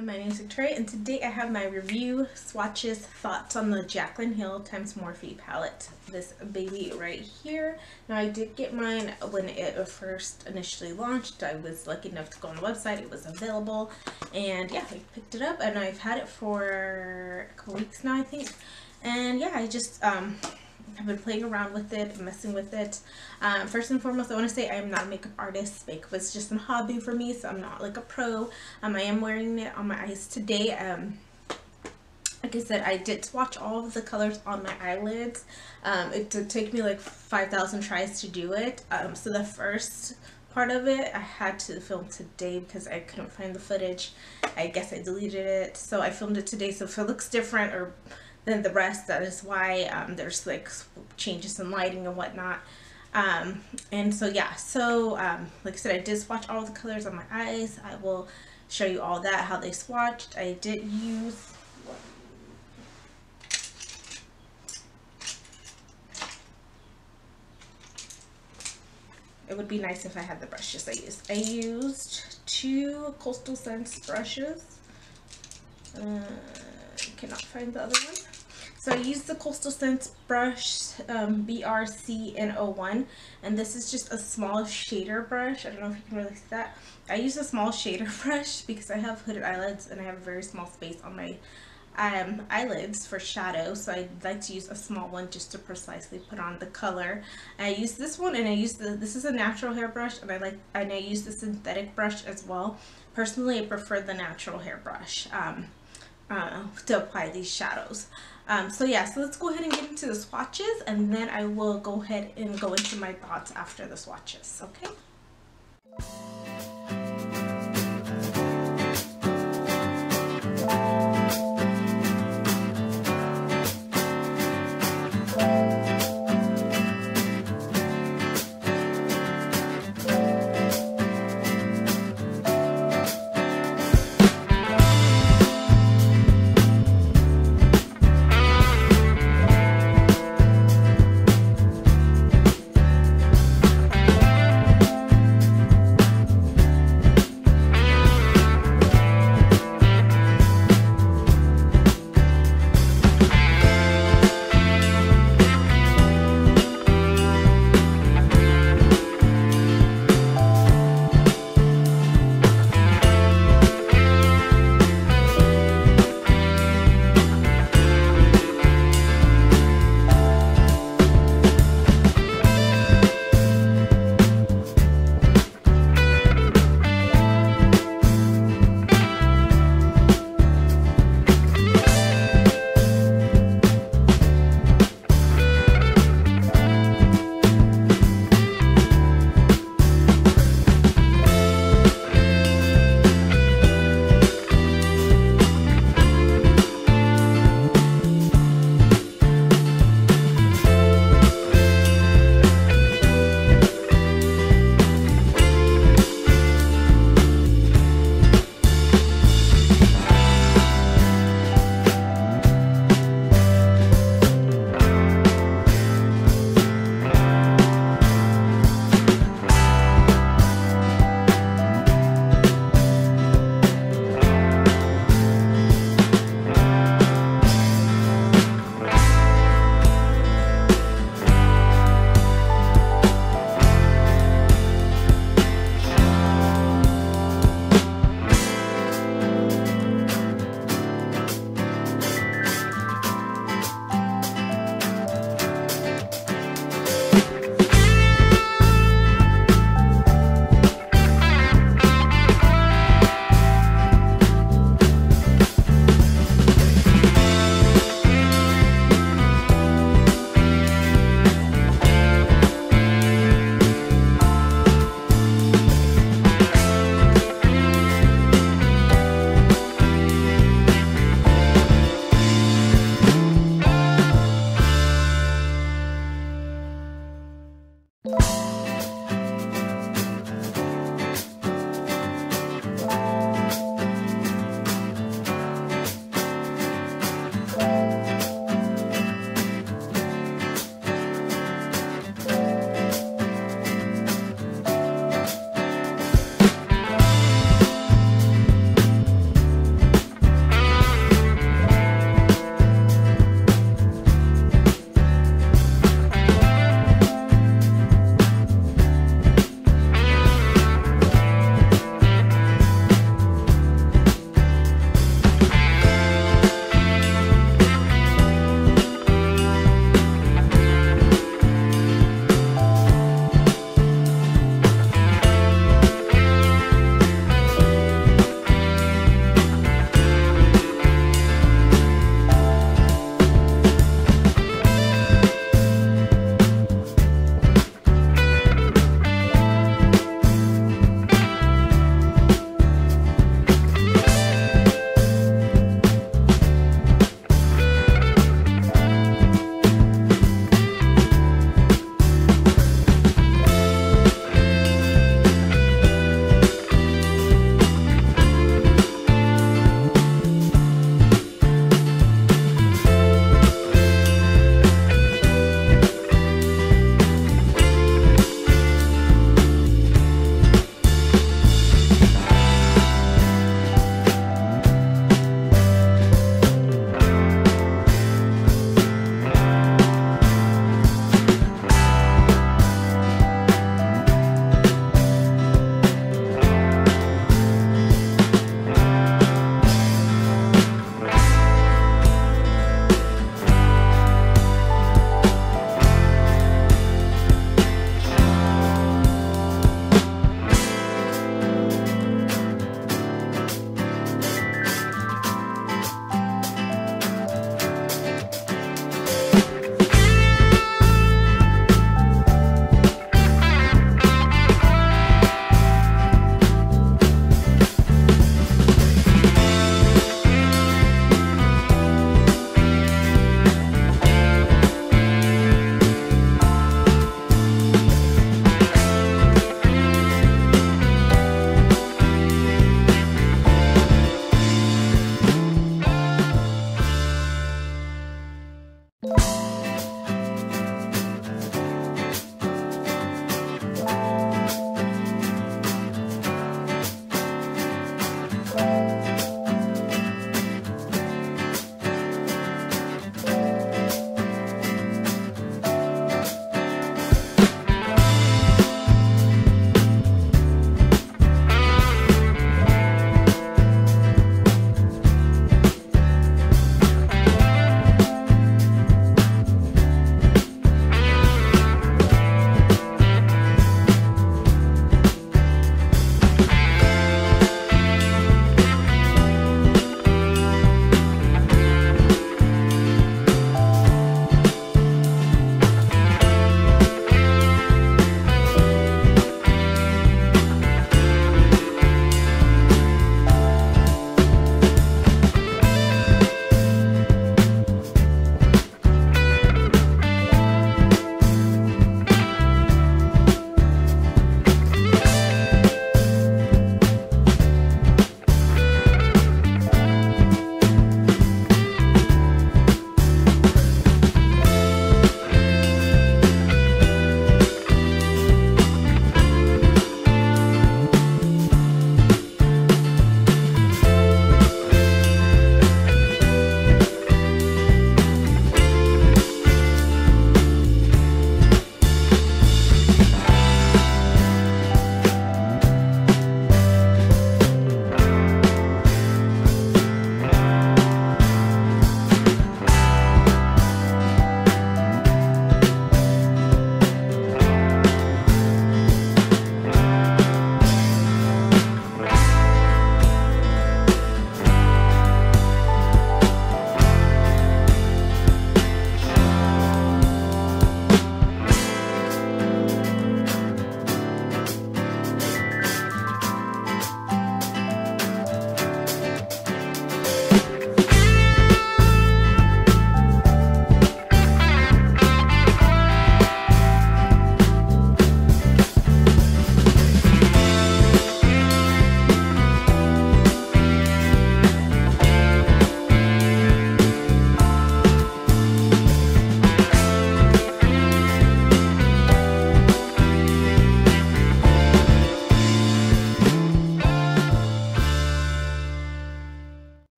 My name is Victoria, and today I have my review swatches thoughts on the Jaclyn Hill x Morphe palette. This baby right here. Now I did get mine when it first initially launched. I was lucky enough to go on the website. It was available, and yeah, I picked it up, and I've had it for a couple weeks now, I think. And yeah, I just I've been playing around with it, messing with it. First and foremost, I want to say I am not a makeup artist. Makeup is just a hobby for me, so I'm not like a pro. I am wearing it on my eyes today. Like I said, I did swatch all of the colors on my eyelids. It did take me like 5,000 tries to do it. So the first part of it I had to film today because I couldn't find the footage. I guess I deleted it, so I filmed it today. So if it looks different or than the rest, that is why. There's like changes in lighting and whatnot. And so yeah, so like I said, I did swatch all the colors on my eyes. I will show you all that, how they swatched. I did use it would be nice if I had the brushes I used. I used 2 Coastal Scents brushes. Cannot find the other one. So I used the Coastal Scents brush, BRCN01, and this is just a small shader brush. I don't know if you can really see that. I use a small shader brush because I have hooded eyelids and I have a very small space on my eyelids for shadow, so I like to use a small one just to precisely put on the color. I use this one, and I use this is a natural hair brush, and I use the synthetic brush as well. Personally, I prefer the natural hair brush to apply these shadows. So yeah, so let's go ahead and get into the swatches, and then I will go ahead and go into my thoughts after the swatches, okay?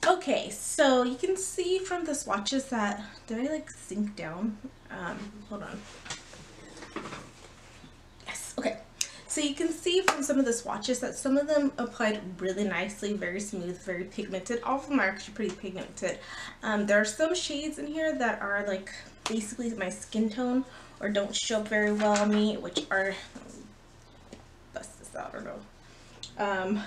Okay, so you can see from the swatches that, did I like sink down? Hold on. Yes, okay. So you can see from some of the swatches that some of them applied really nicely, very smooth, very pigmented. All of them are actually pretty pigmented. There are some shades in here that are like basically my skin tone or don't show up very well on me, which are, bust this out, I don't know.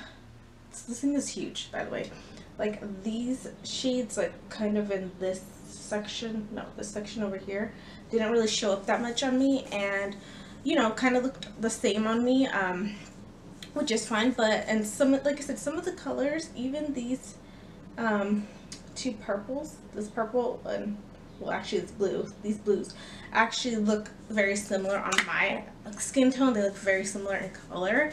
This thing is huge, by the way. Like these shades, like kind of in this section, no, this section over here, didn't really show up that much on me, and you know, kind of looked the same on me, which is fine. But, and some, like I said, some of the colors, even these two purples, this purple and, well, actually it's blue, these blues actually look very similar on my skin tone. They look very similar in color.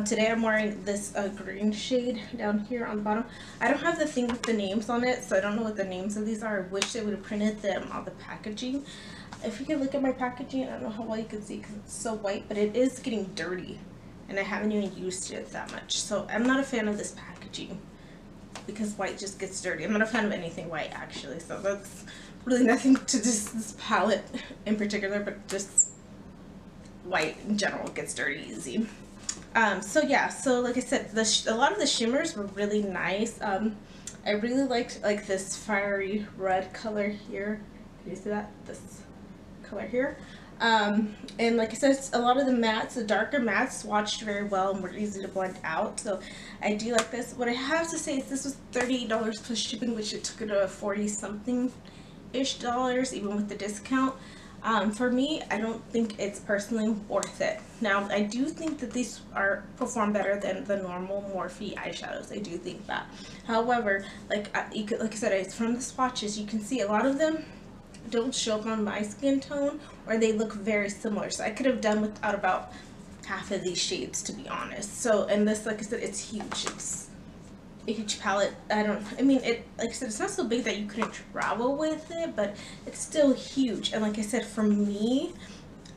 Today I'm wearing this green shade down here on the bottom. I don't have the thing with the names on it, so I don't know what the names of these are. I wish they would have printed them on the packaging. If you can look at my packaging, I don't know how well you can see because it's so white, but it is getting dirty and I haven't even used it that much. So I'm not a fan of this packaging because white just gets dirty. I'm not a fan of anything white actually, so that's really nothing to this palette in particular, but just white in general gets dirty easy. So yeah, so like I said, a lot of the shimmers were really nice. I really liked like this fiery red color here. Can you see that? This color here. And like I said, a lot of the mattes, the darker mattes, swatched very well and were easy to blend out. So I do like this. What I have to say is this was $38 plus shipping, which it took it to 40 something ish dollars even with the discount. For me, I don't think it's personally worth it. Now I do think that these perform better than the normal Morphe eyeshadows. I do think that. However, like I said, it's from the swatches, you can see a lot of them don't show up on my skin tone, or they look very similar. So I could have done without about half of these shades, to be honest. So, and this, like I said, it's huge. It's a huge palette. I mean, like I said, it's not so big that you couldn't travel with it, but it's still huge. And like I said, for me,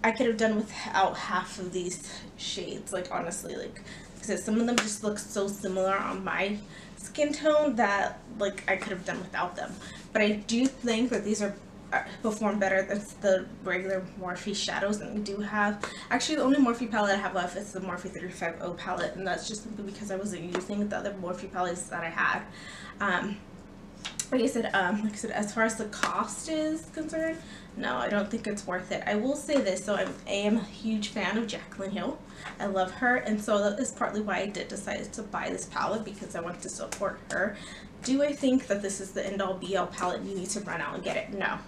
I could have done without half of these shades. Like honestly, like I said, some of them just look so similar on my skin tone that like I could have done without them. But I do think that these are perform better than the regular Morphe shadows. And we do have, actually the only Morphe palette I have left is the Morphe 350 palette, and that's just simply because I wasn't using the other Morphe palettes that I had. like I said, as far as the cost is concerned, no, I don't think it's worth it. I will say this, so I am a huge fan of Jaclyn Hill. I love her, and so that is partly why I did decide to buy this palette, because I wanted to support her. Do I think that this is the end-all be-all palette and you need to run out and get it? No.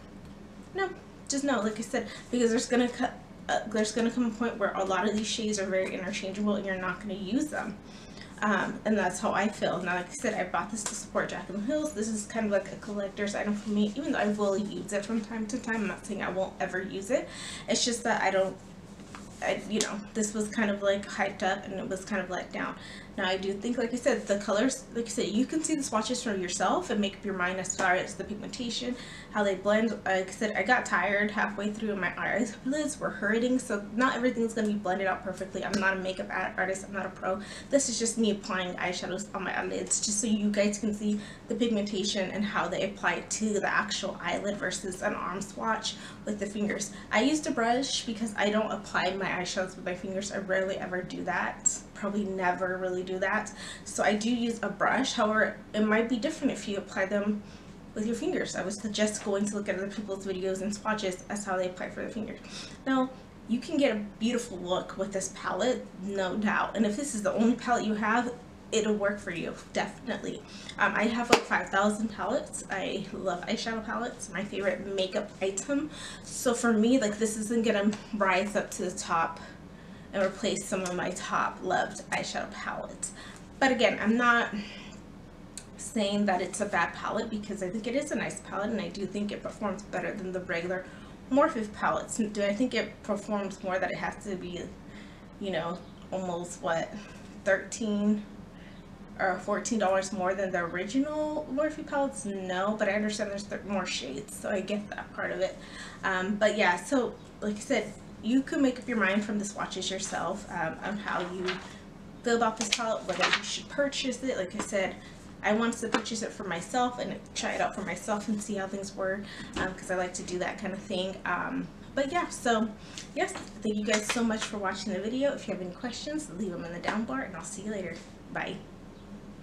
No, just no, like I said, because there's gonna come a point where a lot of these shades are very interchangeable and you're not gonna use them. And that's how I feel. Now, like I said, I bought this to support Jaclyn Hill. This is kind of like a collector's item for me, even though I will use it from time to time. I'm not saying I won't ever use it. It's just that you know, this was kind of like hyped up and it was kind of let down. Now, I do think, like I said, the colors, like I said, you can see the swatches for yourself and make up your mind as far as the pigmentation, how they blend. Like I said, I got tired halfway through and my eyelids were hurting, so not everything's going to be blended out perfectly. I'm not a makeup artist, I'm not a pro. This is just me applying eyeshadows on my eyelids just so you guys can see the pigmentation and how they apply it to the actual eyelid versus an arm swatch with the fingers. I used a brush because I don't apply my eyeshadows with my fingers. I rarely ever do that. Probably never really do that. So I do use a brush. However, it might be different if you apply them with your fingers. I would suggest going to look at other people's videos and swatches as how they apply for the fingers. Now, you can get a beautiful look with this palette, no doubt. And if this is the only palette you have, it'll work for you, definitely. I have like 5,000 palettes. I love eyeshadow palettes, my favorite makeup item. So for me, like, this isn't gonna rise up to the top and replace some of my top loved eyeshadow palettes. But again, I'm not saying that it's a bad palette, because I think it is a nice palette and I do think it performs better than the regular Morphe palettes. Do I think it performs more, that it has to be, you know, almost what, $13 or $14 more than the original Morphe palettes? No, but I understand there's more shades, so I get that part of it. But yeah, so like I said, you can make up your mind from the swatches yourself on how you feel about this palette, whether you should purchase it. Like I said, I wanted to purchase it for myself and try it out for myself and see how things were, because I like to do that kind of thing. But yeah, so yes, thank you guys so much for watching the video. If you have any questions, leave them in the down bar and I'll see you later. Bye.